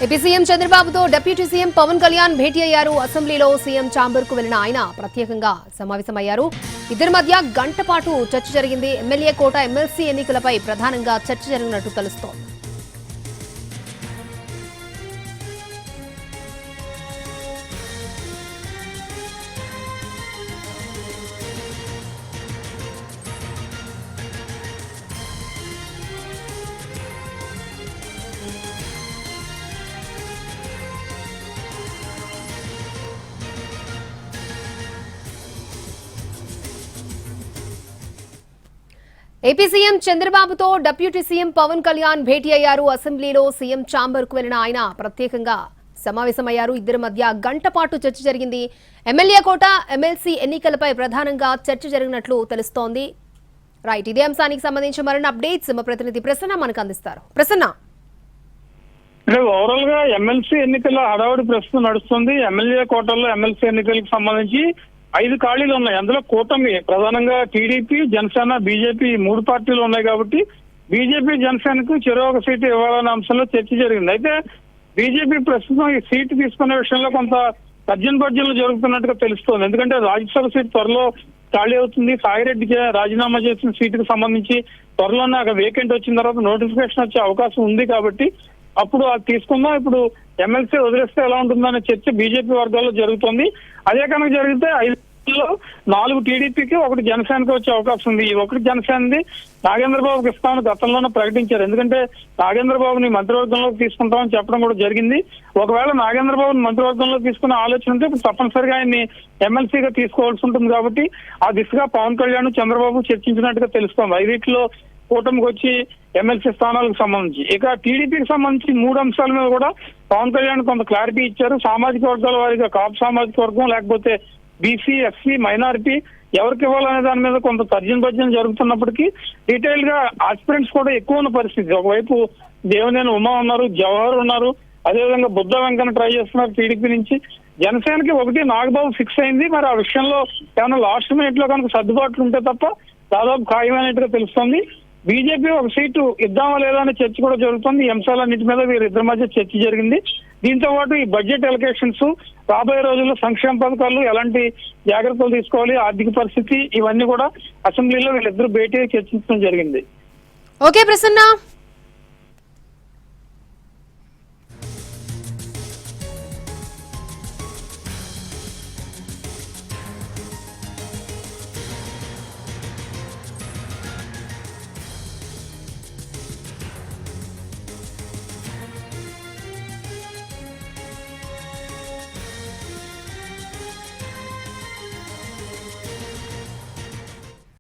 AP CM చంద్రబాబుతో deputy CM Pawan Kalyan భేటీ అయ్యారు. అసెంబ్లీలో సీఎం ఛాంబర్ కు వెళ్లిన ఆయన ప్రత్యేకంగా సమావేశమయ్యారు. ఇద్దరి మధ్య గంట పాటు చర్చ జరిగింది. ఎమ్మెల్యే కోట, ఎమ్మెల్సీ ఎన్నికలపై ప్రధానంగా చర్చ జరిగినట్టు తెలుస్తోంది. ఏపీ సీఎం చంద్రబాబుతో డిప్యూటీ సీఎం పవన్ కళ్యాణ్ భేటీ అయ్యారు. అసెంబ్లీలో సీఎం ఛాంబర్ కు వెళ్లిన ఆయన ప్రత్యేకంగా సమావేశమయ్యారు. ఇద్దరి మధ్య గంట పాటు చర్చ జరిగింది. ఎమ్మెల్యే కోట, ఎమ్మెల్సీ ఎన్నికలపై ప్రధానంగా చర్చ జరిగినట్లు తెలుస్తోంది. రైట్, ఇదే అంశానికి సంబంధించి మరిన్ని అప్డేట్స్ మా ప్రతినిధి ప్రసన్న మనకు అందిస్తారు. ప్రసన్న, ఓవరాల్ గా ఎమ్మెల్సీ ఎన్నికల హడావుడి ప్రస్తుతం నడుస్తుంది. ఎమ్మెల్యే కోటల్లో ఎమ్మెల్సీ ఎన్నికలకు సంబంధించి 5 ఖాళీలు ఉన్నాయి. అందులో కూటమి ప్రధానంగా టీడీపీ, జనసేన, బీజేపీ 3 పార్టీలు ఉన్నాయి కాబట్టి బీజేపీ, జనసేనకు చెరో ఒక సీటు ఇవ్వాలనే అంశంలో చర్చ జరిగింది. అయితే బీజేపీ ప్రస్తుతం ఈ సీటు తీసుకునే విషయంలో కొంత తర్జన జరుగుతున్నట్టుగా తెలుస్తోంది. ఎందుకంటే రాజ్యసభ సీటు త్వరలో ఖాళీ అవుతుంది. సాయిరెడ్డికి రాజీనామా చేసిన సీటుకు సంబంధించి త్వరలోనే అక్కడ వేకెంట్ వచ్చిన తర్వాత నోటిఫికేషన్ వచ్చే అవకాశం ఉంది కాబట్టి అప్పుడు అది తీసుకుందాం, ఇప్పుడు ఎమ్మెల్సీ వదిలేస్తే ఎలా ఉంటుందనే చర్చ బీజేపీ వర్గాల్లో జరుగుతుంది. అదే కనుక జరిగితే 5లో 4 టీడీపీకి, 1 జనసేనకి వచ్చే అవకాశం ఉంది. ఈ 1 జనసేనది నాగేంద్రబాబుకి ఇస్తామని గతంలోనే ప్రకటించారు. ఎందుకంటే నాగేంద్రబాబుని మంత్రివర్గంలోకి తీసుకుంటామని చెప్పడం కూడా జరిగింది. ఒకవేళ నాగేంద్రబాబుని మంత్రివర్గంలో తీసుకునే ఆలోచన ఉంటే ఇప్పుడు తప్పనిసరిగా ఆయన్ని ఎమ్మెల్సీగా తీసుకోవాల్సి ఉంటుంది కాబట్టి ఆ దిశగా పవన్ కళ్యాణ్, చంద్రబాబు చర్చించినట్టుగా తెలుస్తోంది. 5 కూటమికి వచ్చి ఎమ్మెల్సీ స్థానాలకు సంబంధించి. ఇక టీడీపీకి సంబంధించి 3 అంశాల మీద కూడా పవన్ కళ్యాణ్ కొంత క్లారిటీ ఇచ్చారు. సామాజిక వర్గాల వారిగా కాపు సామాజిక వర్గం, లేకపోతే బీసీ, ఎస్సీ, మైనారిటీ ఎవరికి ఇవ్వాలనే దాని మీద కొంత తర్జన జరుగుతున్నప్పటికీ డీటెయిల్ గా ఆస్పిరెంట్స్ కూడా ఎక్కువ ఉన్న పరిస్థితి. ఒకవైపు దేవినేని ఉమా ఉన్నారు, జవహర్ ఉన్నారు, అదేవిధంగా బుద్ధ వెంకన్న ట్రై చేస్తున్నారు టీడీపీ నుంచి. జనసేనకి 1 నాగబాబు ఫిక్స్ అయింది. మరి ఆ విషయంలో ఏమైనా లాస్ట్ మినిట్ లో కనుక సర్దుబాట్లు ఉంటే తప్ప దాదాపు ఖాయమైనట్టుగా తెలుస్తోంది. బీజేపీ 1 సీటు ఇద్దామా లేదా అనే చర్చ కూడా జరుగుతుంది. ఈ అంశాలన్నింటి మీద వీరిద్దరి మధ్య చర్చ జరిగింది. దీంతో పాటు ఈ బడ్జెట్ ఎలకేషన్స్, రాబోయే రోజుల్లో సంక్షేమ పథకాలు ఎలాంటి జాగ్రత్తలు తీసుకోవాలి, ఆర్థిక పరిస్థితి, ఇవన్నీ కూడా అసెంబ్లీలో వీళ్ళిద్దరు భేటీ చర్చించడం జరిగింది. ఓకే ప్రసన్న.